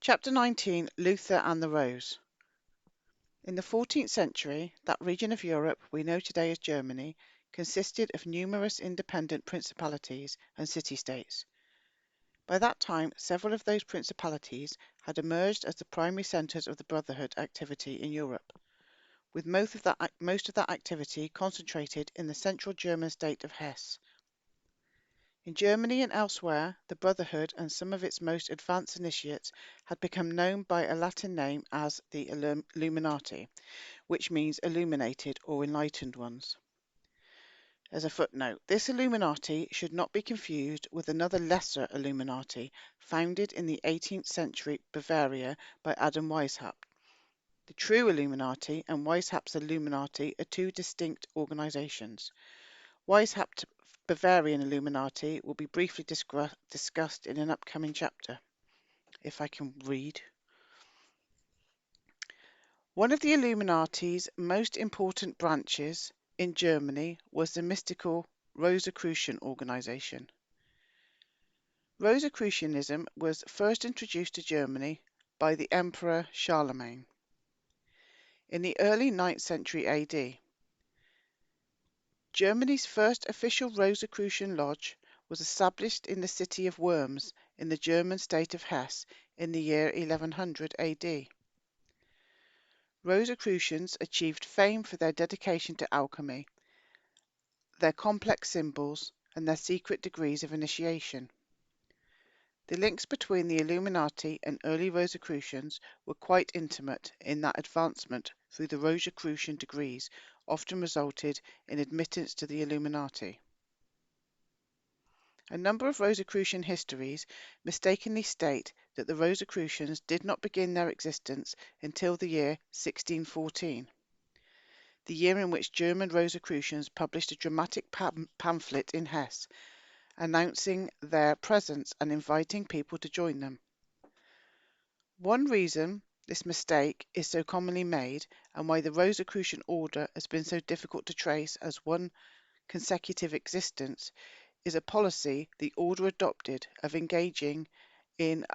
Chapter 19: Luther and the Rose. In the 14th century, that region of Europe we know today as Germany consisted of numerous independent principalities and city-states. By that time, several of those principalities had emerged as the primary centres of the Brotherhood activity in Europe, with most of that activity concentrated in the central German state of Hesse. In Germany and elsewhere, the Brotherhood and some of its most advanced initiates had become known by a Latin name as the Illuminati, which means illuminated or enlightened ones. As a footnote, this Illuminati should not be confused with another lesser Illuminati founded in the 18th century Bavaria by Adam Weishaupt. The true Illuminati and Weishaupt's Illuminati are two distinct organizations. Weishaupt's Bavarian Illuminati will be briefly discussed in an upcoming chapter, if I can read. One of the Illuminati's most important branches in Germany was the mystical Rosicrucian organization. Rosicrucianism was first introduced to Germany by the Emperor Charlemagne in the early 9th century AD. Germany's first official Rosicrucian lodge was established in the city of Worms in the German state of Hesse in the year 1100 AD. Rosicrucians achieved fame for their dedication to alchemy, their complex symbols, and their secret degrees of initiation. The links between the Illuminati and early Rosicrucians were quite intimate in that advancement through the Rosicrucian degrees often resulted in admittance to the Illuminati. A number of Rosicrucian histories mistakenly state that the Rosicrucians did not begin their existence until the year 1614, the year in which German Rosicrucians published a dramatic pamphlet in Hesse, announcing their presence and inviting people to join them. One reason this mistake is so commonly made, and why the Rosicrucian order has been so difficult to trace as one consecutive existence, is a policy the order adopted of engaging in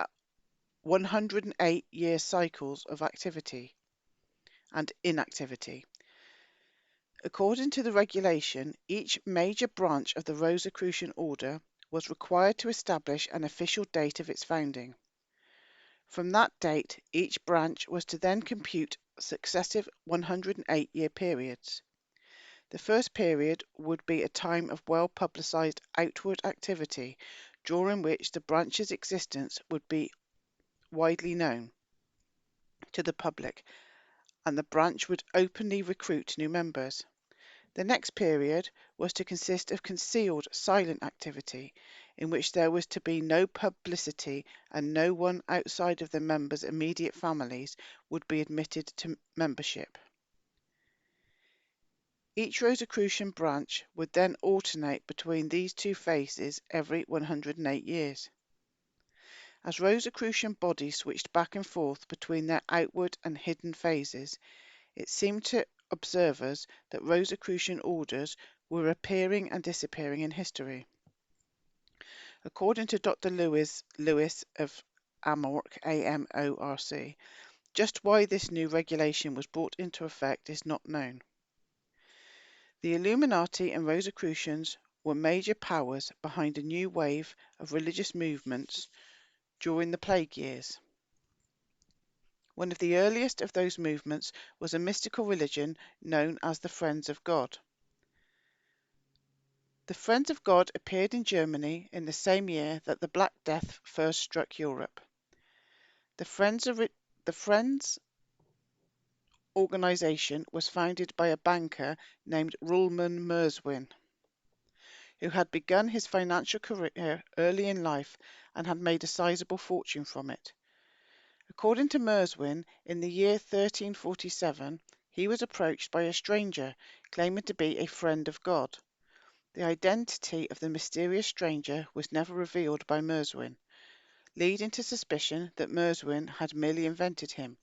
108-year cycles of activity and inactivity. According to the regulation, each major branch of the Rosicrucian order was required to establish an official date of its founding. From that date, each branch was to then compute successive 108-year periods. The first period would be a time of well-publicized outward activity, during which the branch's existence would be widely known to the public, and the branch would openly recruit new members. The next period was to consist of concealed, silent activity, in which there was to be no publicity and no one outside of the members' immediate families would be admitted to membership. Each Rosicrucian branch would then alternate between these two phases every 108 years. As Rosicrucian bodies switched back and forth between their outward and hidden phases, it seemed to observers that Rosicrucian orders were appearing and disappearing in history. According to Dr. Lewis of Amorc, AMORC, just why this new regulation was brought into effect is not known. The Illuminati and Rosicrucians were major powers behind a new wave of religious movements during the Plague Years. One of the earliest of those movements was a mystical religion known as the Friends of God. The Friends of God appeared in Germany in the same year that the Black Death first struck Europe. The Friends organization was founded by a banker named Ruhlmann Merswin, who had begun his financial career early in life and had made a sizable fortune from it. According to Merswin, in the year 1347, he was approached by a stranger claiming to be a friend of God. The identity of the mysterious stranger was never revealed by Merswin, leading to suspicion that Merswin had merely invented him.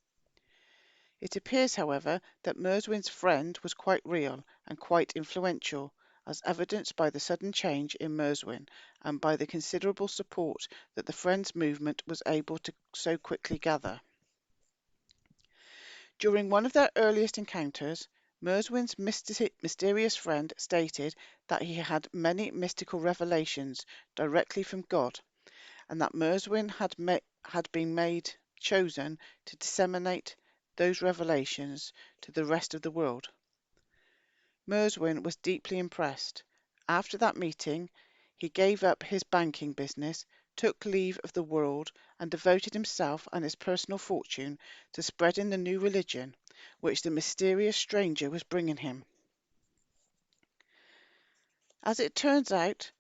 It appears, however, that Merswin's friend was quite real and quite influential, as evidenced by the sudden change in Merswin and by the considerable support that the Friends movement was able to so quickly gather. During one of their earliest encounters, Merswin's mysterious friend stated that he had many mystical revelations directly from God, and that Merswin had been chosen to disseminate those revelations to the rest of the world. Merswin was deeply impressed. After that meeting, he gave up his banking business, took leave of the world, and devoted himself and his personal fortune to spreading the new religion, which the mysterious stranger was bringing him. As it turns out,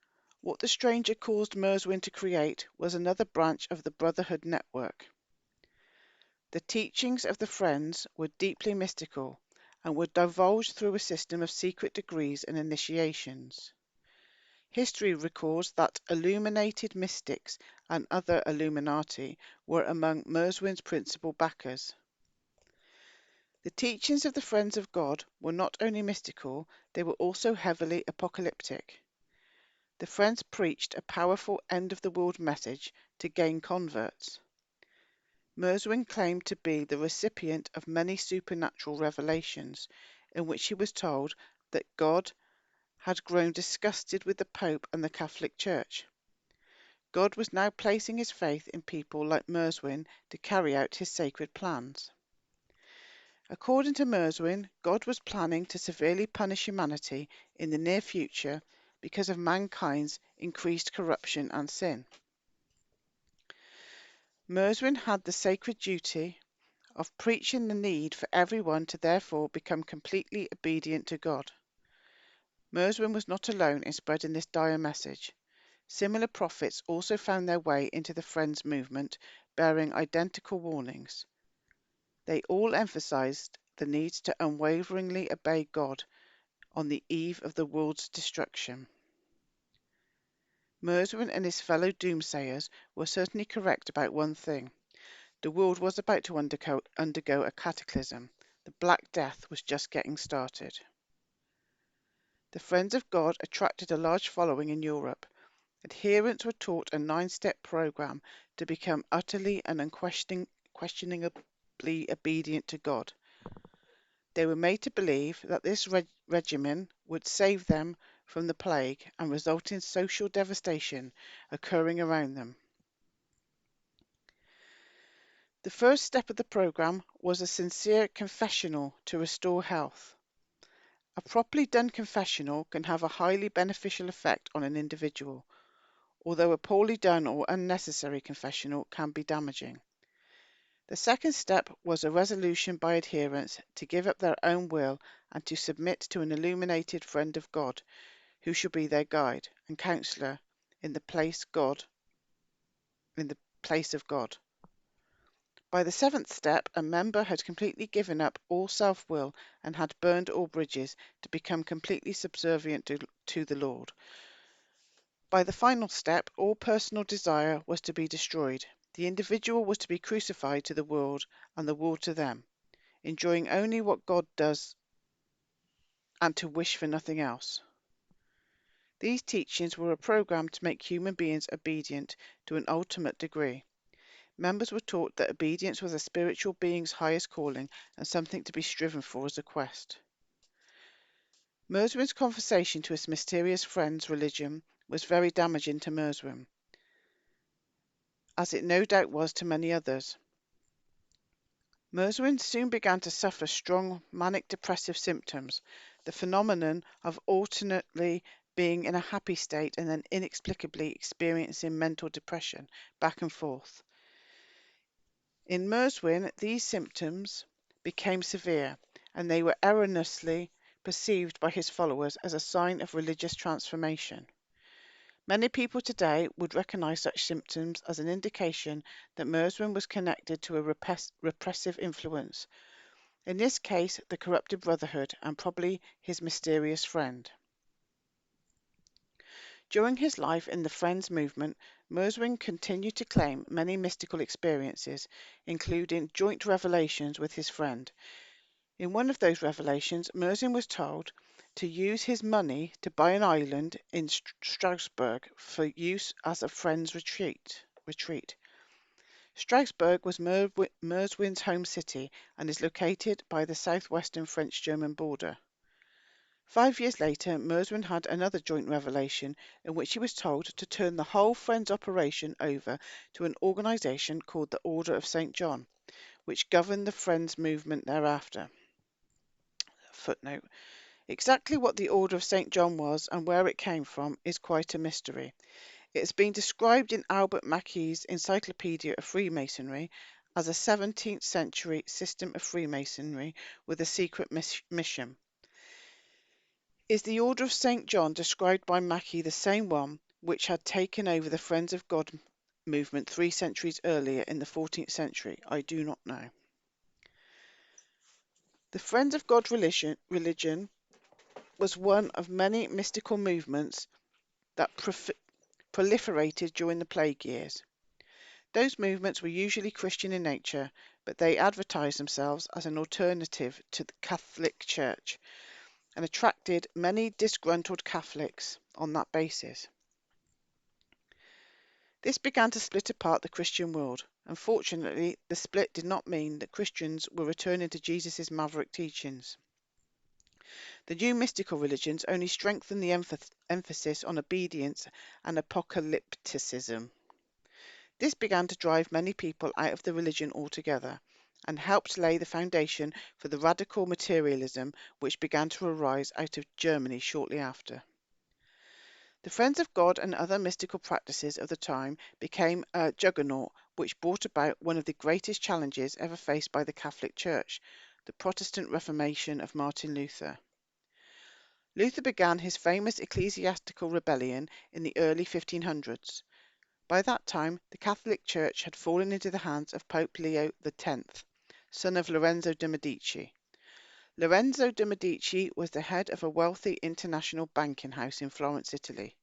what the stranger caused Merswin to create was another branch of the Brotherhood network. The teachings of the Friends were deeply mystical and were divulged through a system of secret degrees and initiations. History records that illuminated mystics and other Illuminati were among Merswin's principal backers. The teachings of the Friends of God were not only mystical, they were also heavily apocalyptic. The Friends preached a powerful end-of-the-world message to gain converts. Merswin claimed to be the recipient of many supernatural revelations, in which he was told that God had grown disgusted with the Pope and the Catholic Church. God was now placing his faith in people like Merswin to carry out his sacred plans. According to Merswin, God was planning to severely punish humanity in the near future because of mankind's increased corruption and sin. Merswin had the sacred duty of preaching the need for everyone to therefore become completely obedient to God. Merswin was not alone in spreading this dire message. Similar prophets also found their way into the Friends movement, bearing identical warnings. They all emphasized the need to unwaveringly obey God on the eve of the world's destruction. Merswin and his fellow doomsayers were certainly correct about one thing. The world was about to undergo a cataclysm. The Black Death was just getting started. The Friends of God attracted a large following in Europe. Adherents were taught a 9-step program to become utterly and unquestioningly obedient to God. They were made to believe that this regimen would save them from the plague and result in social devastation occurring around them. The first step of the program was a sincere confessional to restore health. A properly done confessional can have a highly beneficial effect on an individual, although a poorly done or unnecessary confessional can be damaging. The second step was a resolution by adherents to give up their own will and to submit to an illuminated friend of God, who should be their guide and counsellor in the place of God. By the seventh step, a member had completely given up all self-will and had burned all bridges to become completely subservient to the Lord. By the final step, all personal desire was to be destroyed. The individual was to be crucified to the world and the world to them, enjoying only what God does and to wish for nothing else. These teachings were a program to make human beings obedient to an ultimate degree. Members were taught that obedience was a spiritual being's highest calling and something to be striven for as a quest. Merswin's conversation to his mysterious friend's religion was very damaging to Merswin, as it no doubt was to many others. Merswin soon began to suffer strong manic-depressive symptoms, the phenomenon of alternately being in a happy state and then inexplicably experiencing mental depression, back and forth. In Merswin, these symptoms became severe, and they were erroneously perceived by his followers as a sign of religious transformation. Many people today would recognize such symptoms as an indication that Merswin was connected to a repressive influence, in this case the corrupted Brotherhood and probably his mysterious friend. During his life in the Friends movement, Merswin continued to claim many mystical experiences, including joint revelations with his friend. In one of those revelations, Mersin was told to use his money to buy an island in Strasbourg for use as a friend's retreat. Strasbourg was Merswin's home city and is located by the southwestern French-German border. 5 years later, Merswin had another joint revelation in which he was told to turn the whole Friends operation over to an organisation called the Order of St. John, which governed the Friends movement thereafter. Footnote. Exactly what the Order of St. John was and where it came from is quite a mystery. It has been described in Albert Mackey's Encyclopedia of Freemasonry as a 17th century system of Freemasonry with a secret mission. Is the Order of St. John described by Mackey the same one which had taken over the Friends of God movement 3 centuries earlier in the 14th century? I do not know. The Friends of God religion was one of many mystical movements that proliferated during the plague years. Those movements were usually Christian in nature, but they advertised themselves as an alternative to the Catholic Church and attracted many disgruntled Catholics on that basis. This began to split apart the Christian world. Unfortunately, the split did not mean that Christians were returning to Jesus' maverick teachings. The new mystical religions only strengthened the emphasis on obedience and apocalypticism. This began to drive many people out of the religion altogether and helped lay the foundation for the radical materialism which began to arise out of Germany shortly after. The Friends of God and other mystical practices of the time became a juggernaut which brought about one of the greatest challenges ever faced by the Catholic Church, the Protestant Reformation of Martin Luther. Luther began his famous ecclesiastical rebellion in the early 1500s. By that time, the Catholic Church had fallen into the hands of Pope Leo X, son of Lorenzo de' Medici. Lorenzo de' Medici was the head of a wealthy international banking house in Florence, Italy.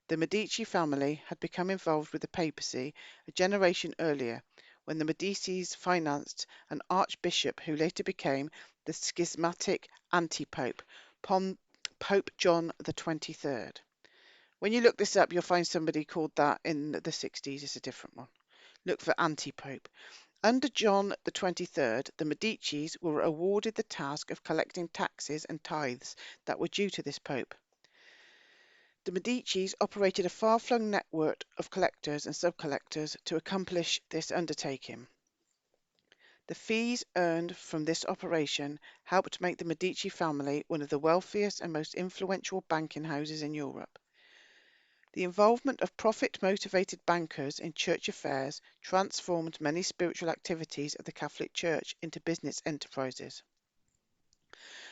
The Medici family had become involved with the papacy a generation earlier, when the Medicis financed an archbishop who later became the schismatic anti-pope, Pope John XXIII. When you look this up, you'll find somebody called that in the 60s. It's a different one. Look for anti-pope. Under John XXIII, the Medicis were awarded the task of collecting taxes and tithes that were due to this pope. The Medicis operated a far-flung network of collectors and sub-collectors to accomplish this undertaking. The fees earned from this operation helped make the Medici family one of the wealthiest and most influential banking houses in Europe. The involvement of profit-motivated bankers in church affairs transformed many spiritual activities of the Catholic Church into business enterprises.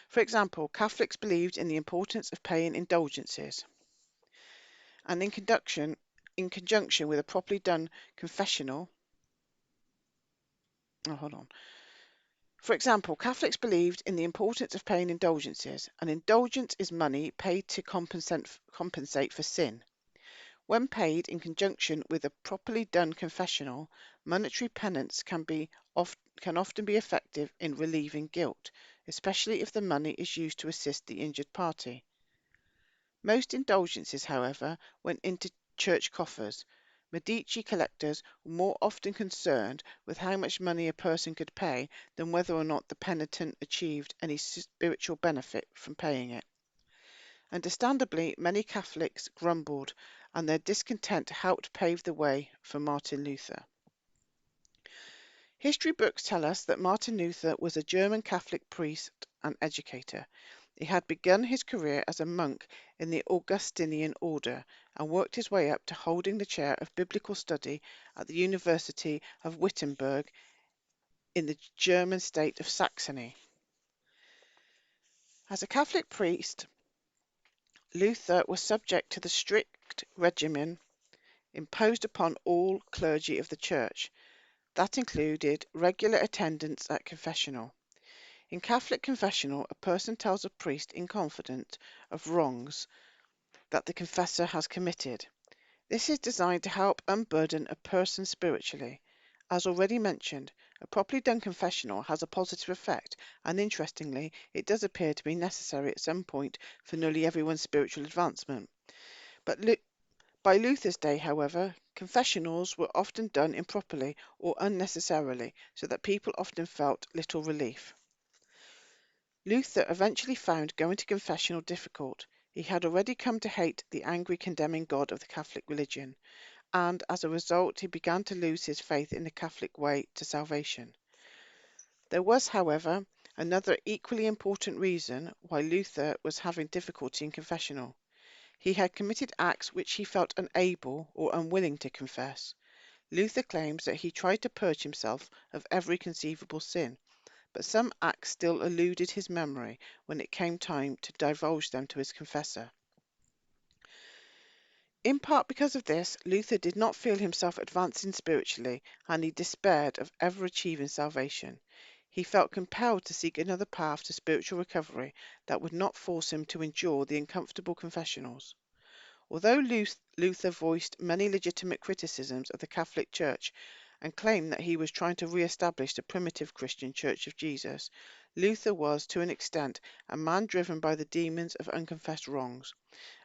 For example, Catholics believed in the importance of paying indulgences, and in conjunction with a properly done confessional. For example, Catholics believed in the importance of paying indulgences. An indulgence is money paid to compensate for sin. When paid in conjunction with a properly done confessional, monetary penance can often be effective in relieving guilt, especially if the money is used to assist the injured party. Most indulgences, however, went into church coffers. Medici collectors were more often concerned with how much money a person could pay than whether or not the penitent achieved any spiritual benefit from paying it. Understandably, many Catholics grumbled, and their discontent helped pave the way for Martin Luther. History books tell us that Martin Luther was a German Catholic priest and educator. He had begun his career as a monk in the Augustinian order and worked his way up to holding the chair of biblical study at the University of Wittenberg in the German state of Saxony. As a Catholic priest, Luther was subject to the strict regimen imposed upon all clergy of the Church. That included regular attendance at confessional. In Catholic confessional, a person tells a priest in confidence of wrongs that the confessor has committed. This is designed to help unburden a person spiritually. As already mentioned, a properly done confessional has a positive effect, and interestingly, it does appear to be necessary at some point for nearly everyone's spiritual advancement. But by Luther's day, however, confessionals were often done improperly or unnecessarily, so that people often felt little relief. Luther eventually found going to confessional difficult. He had already come to hate the angry, condemning God of the Catholic religion, and as a result, he began to lose his faith in the Catholic way to salvation. There was, however, another equally important reason why Luther was having difficulty in confessional. He had committed acts which he felt unable or unwilling to confess. Luther claims that he tried to purge himself of every conceivable sin, but some acts still eluded his memory when it came time to divulge them to his confessor. In part because of this, Luther did not feel himself advancing spiritually, and he despaired of ever achieving salvation. He felt compelled to seek another path to spiritual recovery that would not force him to endure the uncomfortable confessionals. Although Luther voiced many legitimate criticisms of the Catholic Church and claimed that he was trying to re-establish the primitive Christian Church of Jesus, Luther was, to an extent, a man driven by the demons of unconfessed wrongs.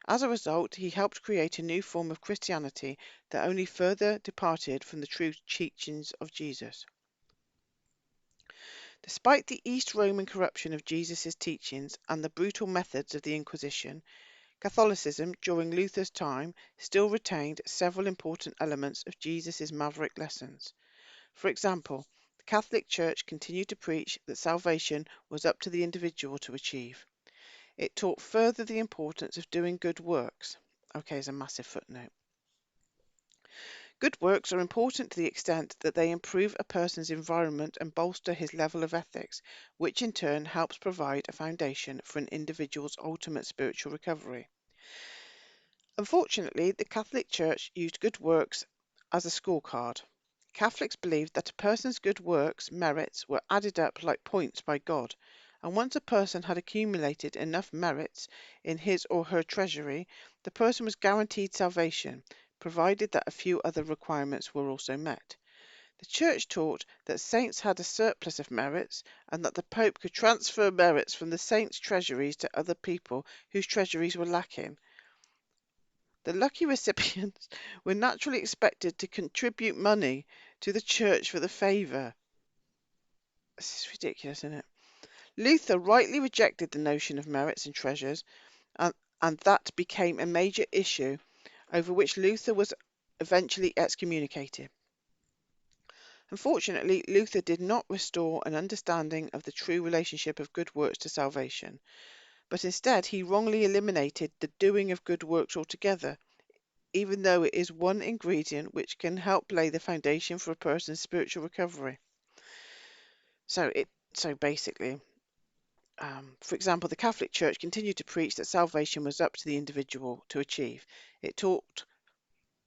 As a result, he helped create a new form of Christianity that only further departed from the true teachings of Jesus. Despite the East Roman corruption of Jesus' teachings and the brutal methods of the Inquisition, Catholicism during Luther's time still retained several important elements of Jesus' maverick lessons. For example, the Catholic Church continued to preach that salvation was up to the individual to achieve. It taught further the importance of doing good works. Okay, is a massive footnote. Good works are important to the extent that they improve a person's environment and bolster his level of ethics, which in turn helps provide a foundation for an individual's ultimate spiritual recovery. Unfortunately, the Catholic Church used good works as a scorecard. Catholics believed that a person's good works, merits, were added up like points by God, and once a person had accumulated enough merits in his or her treasury, the person was guaranteed salvation, provided that a few other requirements were also met. The Church taught that saints had a surplus of merits, and that the Pope could transfer merits from the saints' treasuries to other people whose treasuries were lacking. The lucky recipients were naturally expected to contribute money to the church for the favour. This is ridiculous, isn't it? Luther rightly rejected the notion of merits and treasures, and that became a major issue over which Luther was eventually excommunicated. Unfortunately, Luther did not restore an understanding of the true relationship of good works to salvation, but instead he wrongly eliminated the doing of good works altogether, even though it is one ingredient which can help lay the foundation for a person's spiritual recovery. So basically, for example, the Catholic Church continued to preach that salvation was up to the individual to achieve. It taught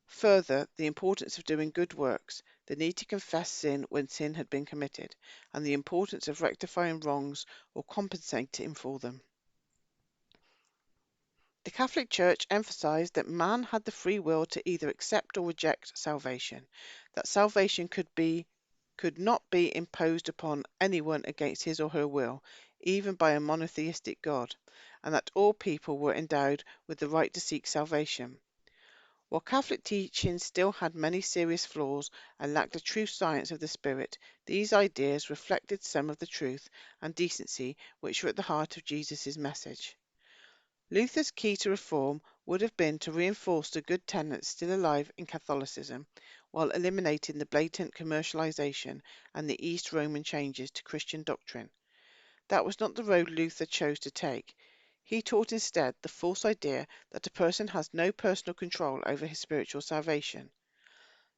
further the importance of doing good works, the need to confess sin when sin had been committed, and the importance of rectifying wrongs or compensating for them. The Catholic Church emphasized that man had the free will to either accept or reject salvation, that salvation could not be imposed upon anyone against his or her will, even by a monotheistic God, and that all people were endowed with the right to seek salvation. While Catholic teaching still had many serious flaws and lacked a true science of the Spirit, these ideas reflected some of the truth and decency which were at the heart of Jesus' message. Luther's key to reform would have been to reinforce the good tenets still alive in Catholicism, while eliminating the blatant commercialization and the East Roman changes to Christian doctrine. That was not the road Luther chose to take. He taught instead the false idea that a person has no personal control over his spiritual salvation.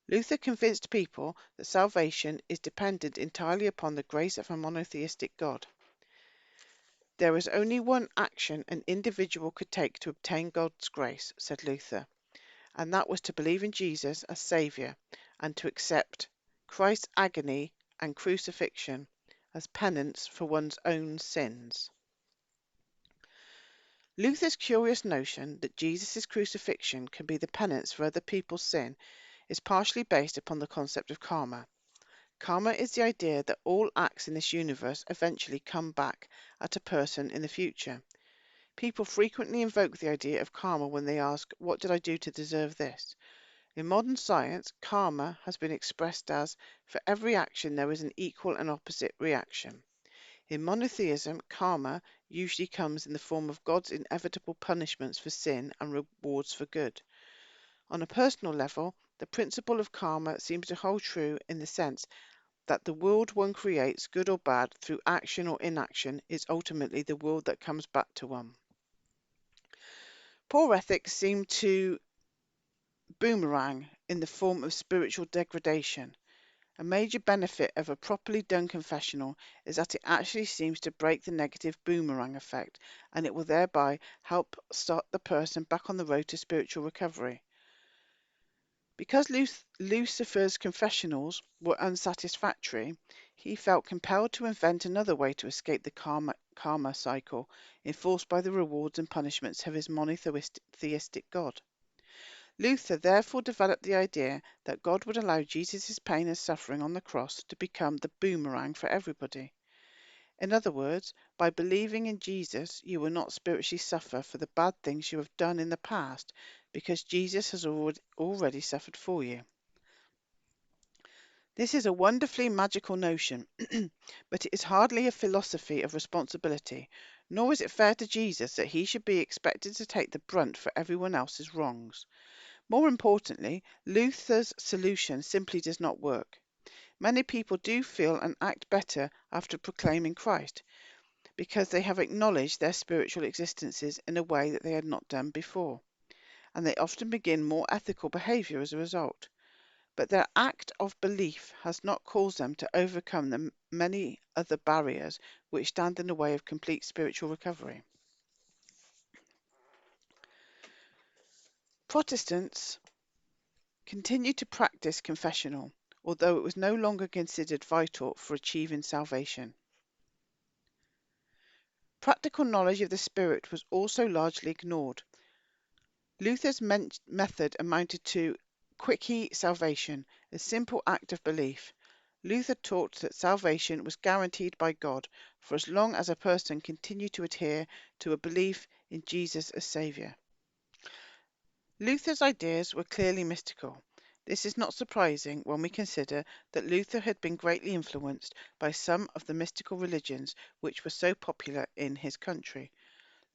Luther convinced people that salvation is dependent entirely upon the grace of a monotheistic God. There is only one action an individual could take to obtain God's grace, said Luther, and that was to believe in Jesus as Saviour and to accept Christ's agony and crucifixion as penance for one's own sins. Luther's curious notion that Jesus' crucifixion can be the penance for other people's sin is partially based upon the concept of karma. Karma is the idea that all acts in this universe eventually come back at a person in the future. People frequently invoke the idea of karma when they ask, "What did I do to deserve this?" In modern science, karma has been expressed as, for every action there is an equal and opposite reaction. In monotheism, karma usually comes in the form of God's inevitable punishments for sin and rewards for good. On a personal level, the principle of karma seems to hold true in the sense that the world one creates, good or bad, through action or inaction, is ultimately the world that comes back to one. Poor ethics seem to boomerang in the form of spiritual degradation. A major benefit of a properly done confessional is that it actually seems to break the negative boomerang effect, and it will thereby help start the person back on the road to spiritual recovery. Because Lucifer's confessionals were unsatisfactory, he felt compelled to invent another way to escape the karma cycle enforced by the rewards and punishments of his monotheistic God. Luther therefore developed the idea that God would allow Jesus' pain and suffering on the cross to become the boomerang for everybody. In other words, by believing in Jesus, you will not spiritually suffer for the bad things you have done in the past, because Jesus has already suffered for you. This is a wonderfully magical notion, but it is hardly a philosophy of responsibility, nor is it fair to Jesus that he should be expected to take the brunt for everyone else's wrongs. More importantly, Luther's solution simply does not work. Many people do feel and act better after proclaiming Christ, because they have acknowledged their spiritual existences in a way that they had not done before, and they often begin more ethical behaviour as a result. But their act of belief has not caused them to overcome the many other barriers which stand in the way of complete spiritual recovery. Protestants continued to practice confessional, although it was no longer considered vital for achieving salvation. Practical knowledge of the Spirit was also largely ignored. Luther's method amounted to quickie salvation, a simple act of belief. Luther taught that salvation was guaranteed by God for as long as a person continued to adhere to a belief in Jesus as Saviour. Luther's ideas were clearly mystical. This is not surprising when we consider that Luther had been greatly influenced by some of the mystical religions which were so popular in his country.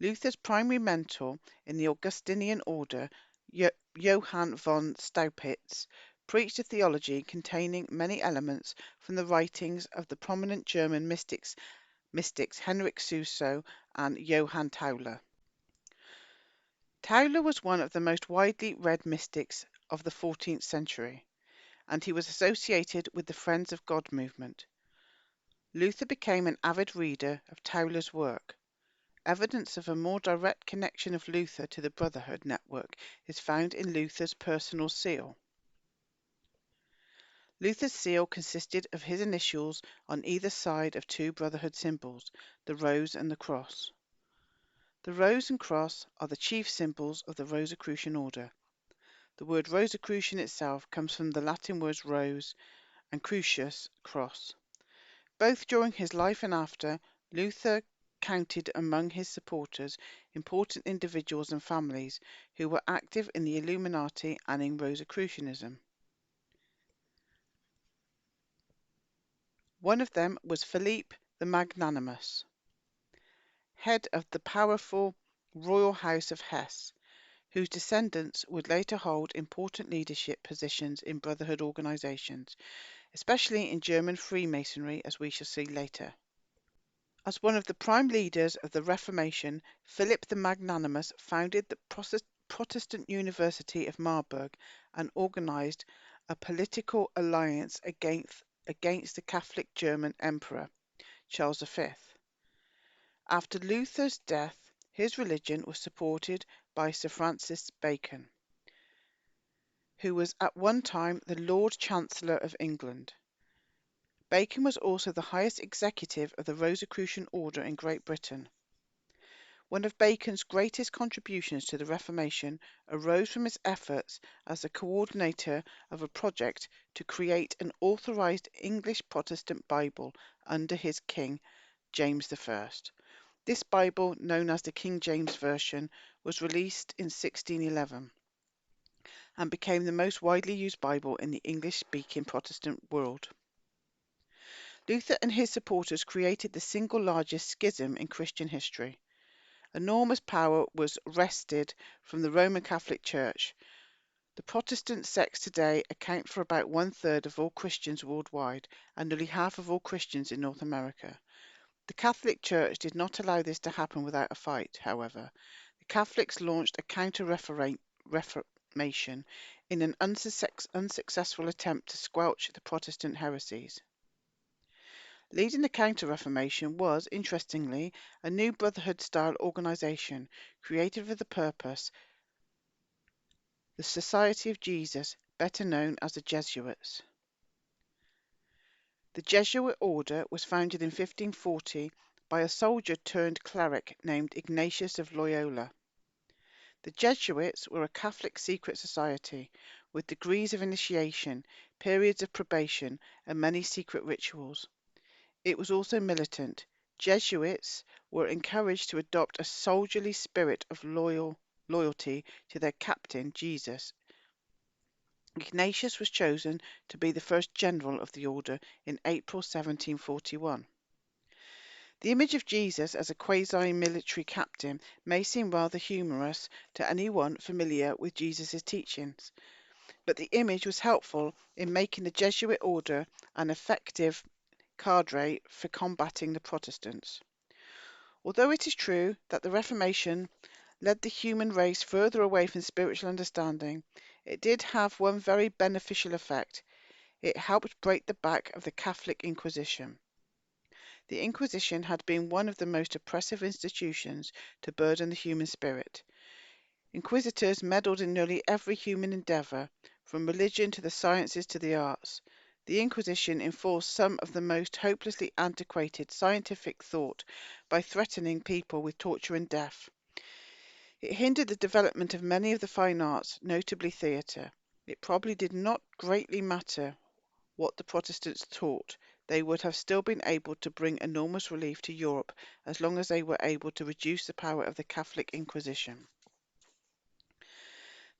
Luther's primary mentor in the Augustinian order, Johann von Staupitz, preached a theology containing many elements from the writings of the prominent German mystics Henrik Suso and Johann Tauler. Tauler was one of the most widely read mystics of the 14th century, and he was associated with the Friends of God movement. Luther became an avid reader of Tauler's work. Evidence of a more direct connection of Luther to the Brotherhood network is found in Luther's personal seal. Luther's seal consisted of his initials on either side of two Brotherhood symbols, the rose and the cross. The rose and cross are the chief symbols of the Rosicrucian order. The word Rosicrucian itself comes from the Latin words rose and crucius, cross. Both during his life and after, Luther counted among his supporters important individuals and families who were active in the Illuminati and in Rosicrucianism. One of them was Philippe the Magnanimous, head of the powerful royal house of Hesse, whose descendants would later hold important leadership positions in Brotherhood organizations, especially in German Freemasonry, as we shall see later. As one of the prime leaders of the Reformation, Philip the Magnanimous founded the Protestant University of Marburg and organized a political alliance against the Catholic German Emperor, Charles V. After Luther's death, his religion was supported by Sir Francis Bacon, who was at one time the Lord Chancellor of England. Bacon was also the highest executive of the Rosicrucian order in Great Britain. One of Bacon's greatest contributions to the Reformation arose from his efforts as the coordinator of a project to create an authorized English Protestant Bible under his king, James I. This Bible, known as the King James Version, was released in 1611 and became the most widely used Bible in the English-speaking Protestant world. Luther and his supporters created the single largest schism in Christian history. Enormous power was wrested from the Roman Catholic Church. The Protestant sects today account for about one-third of all Christians worldwide and nearly half of all Christians in North America. The Catholic Church did not allow this to happen without a fight, however. The Catholics launched a counter-reformation in an unsuccessful attempt to squelch the Protestant heresies. Leading the Counter-Reformation was, interestingly, a new Brotherhood-style organization created for the purpose, the Society of Jesus, better known as the Jesuits. The Jesuit order was founded in 1540 by a soldier-turned-cleric named Ignatius of Loyola. The Jesuits were a Catholic secret society with degrees of initiation, periods of probation, and many secret rituals. It was also militant. Jesuits were encouraged to adopt a soldierly spirit of loyalty to their captain, Jesus. Ignatius was chosen to be the first general of the order in April 1741. The image of Jesus as a quasi-military captain may seem rather humorous to anyone familiar with Jesus' teachings, but the image was helpful in making the Jesuit order an effective cadre for combating the Protestants. Although it is true that the Reformation led the human race further away from spiritual understanding, it did have one very beneficial effect. It helped break the back of the Catholic Inquisition. The Inquisition had been one of the most oppressive institutions to burden the human spirit. Inquisitors meddled in nearly every human endeavour, from religion to the sciences to the arts. The Inquisition enforced some of the most hopelessly antiquated scientific thought by threatening people with torture and death. It hindered the development of many of the fine arts, notably theatre. It probably did not greatly matter what the Protestants taught. They would have still been able to bring enormous relief to Europe as long as they were able to reduce the power of the Catholic Inquisition.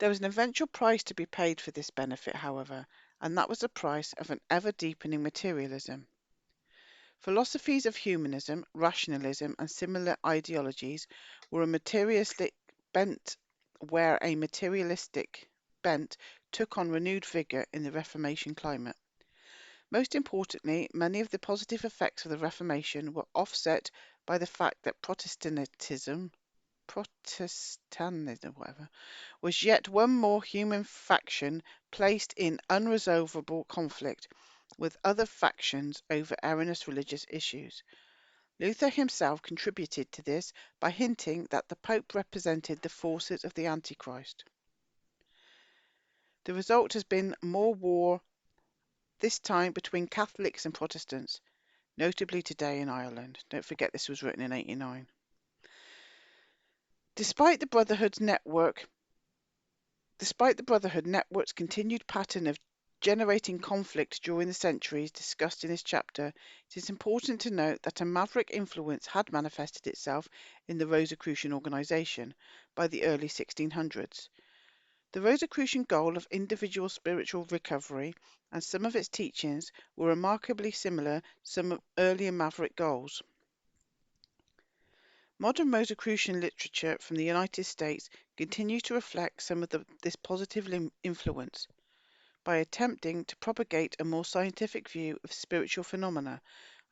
There was an eventual price to be paid for this benefit, however, and that was the price of an ever-deepening materialism. Philosophies of humanism, rationalism, and similar ideologies were a materialistic bent, where a materialistic bent took on renewed vigour in the Reformation climate. Most importantly, many of the positive effects of the Reformation were offset by the fact that Protestantism, whatever, was yet one more human faction placed in unresolvable conflict with other factions over erroneous religious issues. Luther himself contributed to this by hinting that the Pope represented the forces of the Antichrist. The result has been more war, this time between Catholics and Protestants, notably today in Ireland. Don't forget this was written in 89. Despite the Brotherhood network's continued pattern of generating conflict during the centuries discussed in this chapter, it is important to note that a maverick influence had manifested itself in the Rosicrucian organisation by the early 1600s. The Rosicrucian goal of individual spiritual recovery and some of its teachings were remarkably similar to some earlier maverick goals. Modern Rosicrucian literature from the United States continues to reflect some of this positive influence by attempting to propagate a more scientific view of spiritual phenomena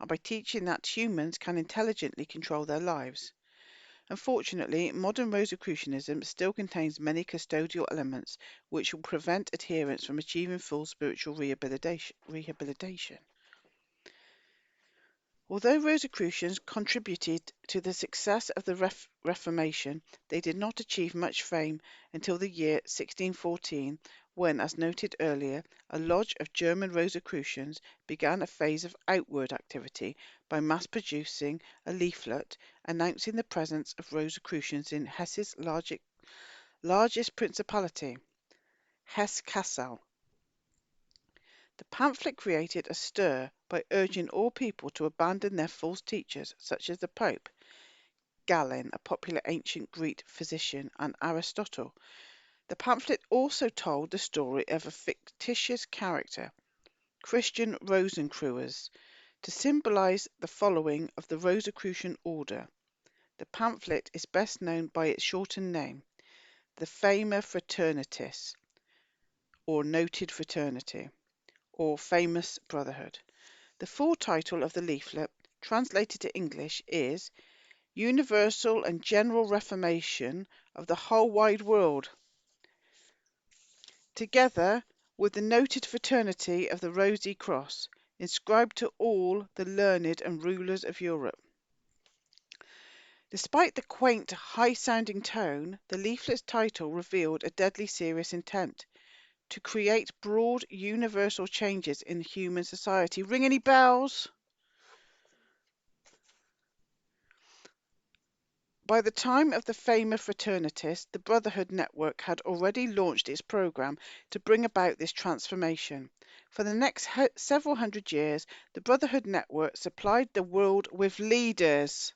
and by teaching that humans can intelligently control their lives. Unfortunately, modern Rosicrucianism still contains many custodial elements which will prevent adherents from achieving full spiritual rehabilitation. Although Rosicrucians contributed to the success of the Reformation, they did not achieve much fame until the year 1614, when, as noted earlier, a lodge of German Rosicrucians began a phase of outward activity by mass-producing a leaflet announcing the presence of Rosicrucians in Hesse's largest principality, Hesse-Kassel. The pamphlet created a stir by urging all people to abandon their false teachers, such as the Pope, Galen, a popular ancient Greek physician, and Aristotle. The pamphlet also told the story of a fictitious character, Christian Rosicrucius, to symbolize the following of the Rosicrucian order. The pamphlet is best known by its shortened name, the Fama Fraternitas, or Noted Fraternity, or Famous Brotherhood. The full title of the leaflet, translated to English, is Universal and General Reformation of the Whole Wide World, together with the Noted Fraternity of the Rosy Cross, inscribed to all the learned and rulers of Europe. Despite the quaint, high-sounding tone, the leaflet's title revealed a deadly serious intent to create broad, universal changes in human society. Ring any bells? By the time of the Fama Fraternitas, the Brotherhood network had already launched its program to bring about this transformation. For the next several hundred years, the Brotherhood network supplied the world with leaders.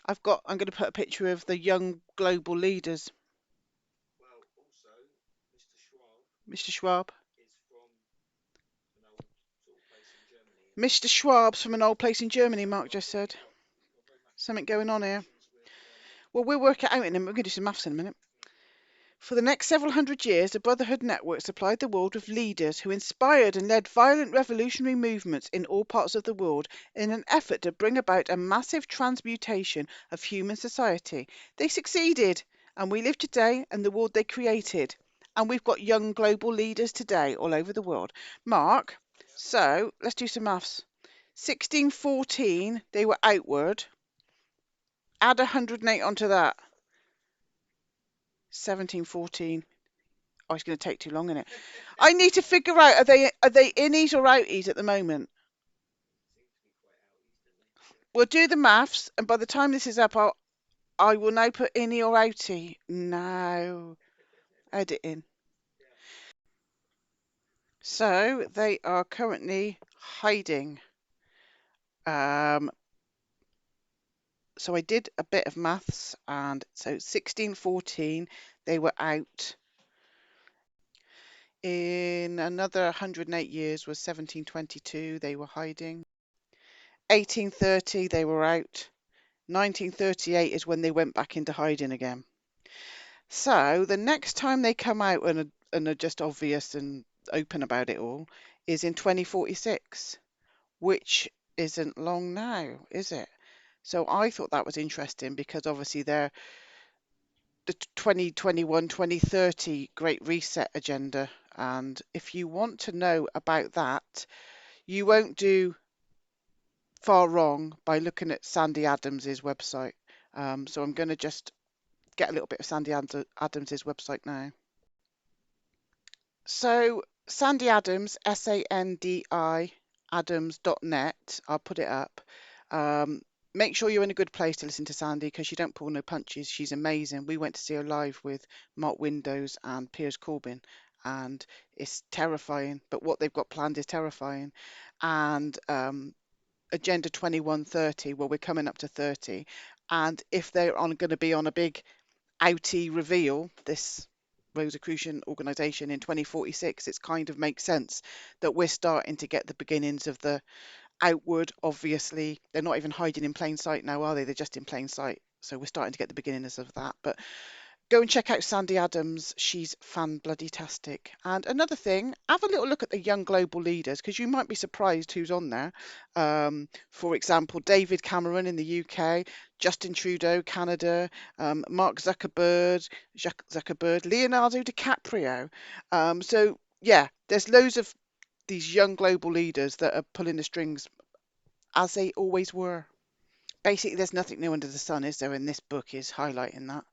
I'm going to put a picture of the young global leaders. Well, also, Mr. Schwab. an old sort of place in Germany. Mr. Schwab's from an old place in Germany, Mark just said. Got very much Something going on here. with Well, we'll work it out in a minute. We're going to do some maths in a minute. For the next several hundred years, the Brotherhood network supplied the world with leaders who inspired and led violent revolutionary movements in all parts of the world in an effort to bring about a massive transmutation of human society. They succeeded, and we live today in the world they created. And we've got young global leaders today all over the world. Mark, so let's do some maths. 1614, they were outward. Add 108 onto that. 1714. Oh, it's going to take too long, isn't it? I need to figure out, are they innies or outies at the moment? seem to be quite outies, don't they? We'll do the maths, and by the time this is up, I will now put innie or outie. No, editing. Yeah. So they are currently hiding. So I did a bit of maths, and so 1614 they were out. In another 108 years was 1722, they were hiding. 1830 they were out. 1938 is when they went back into hiding again. So the next time they come out and are just obvious and open about it all is in 2046, which isn't long now, is it? So I thought that was interesting because obviously they're the 2021 2030 Great Reset agenda. And if you want to know about that, you won't do far wrong by looking at Sandy Adams's website. So I'm going to just get a little bit of Sandy Adams's website now. So Sandy Adams, SANDI Adams.net. I'll put it up. Make sure you're in a good place to listen to Sandy because she don't pull no punches. She's amazing. We went to see her live with Mark Windows and Piers Corbyn, and it's terrifying. But what they've got planned is terrifying. And Agenda 2130, well, we're coming up to 30. And if they're going to be on a big outie reveal, this Rosicrucian organisation in 2046, it kind of makes sense that we're starting to get the beginnings of the outward. Obviously, they're not even hiding in plain sight now, are they? They're just in plain sight. So we're starting to get the beginnings of that. But go and check out Sandy Adams. She's fan-bloody-tastic. And another thing, have a little look at the young global leaders because you might be surprised who's on there. For example, David Cameron in the UK, Justin Trudeau, Canada, Mark Zuckerberg, Leonardo DiCaprio. So yeah, there's loads of these young global leaders that are pulling the strings as they always were. Basically, there's nothing new under the sun, is there? And this book is highlighting that.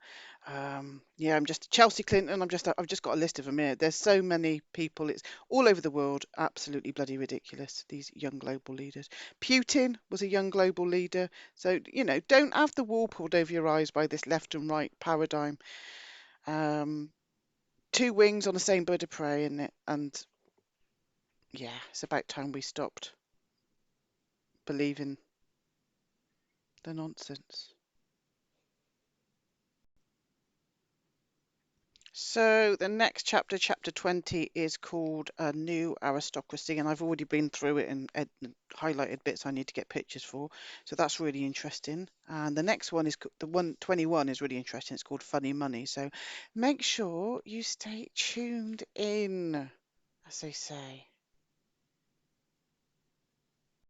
Yeah, I'm just Chelsea Clinton. I've just got a list of them here. There's so many people. It's all over the world. Absolutely bloody ridiculous. These young global leaders. Putin was a young global leader. So don't have the wool pulled over your eyes by this left and right paradigm. Two wings on the same bird of prey, isn't it? And yeah, it's about time we stopped believing the nonsense. So the next chapter, chapter 20, is called A New Aristocracy, and I've already been through it and highlighted bits I need to get pictures for. So that's really interesting. And the next one is the 121 is really interesting. It's called Funny Money. So make sure you stay tuned in, as they say.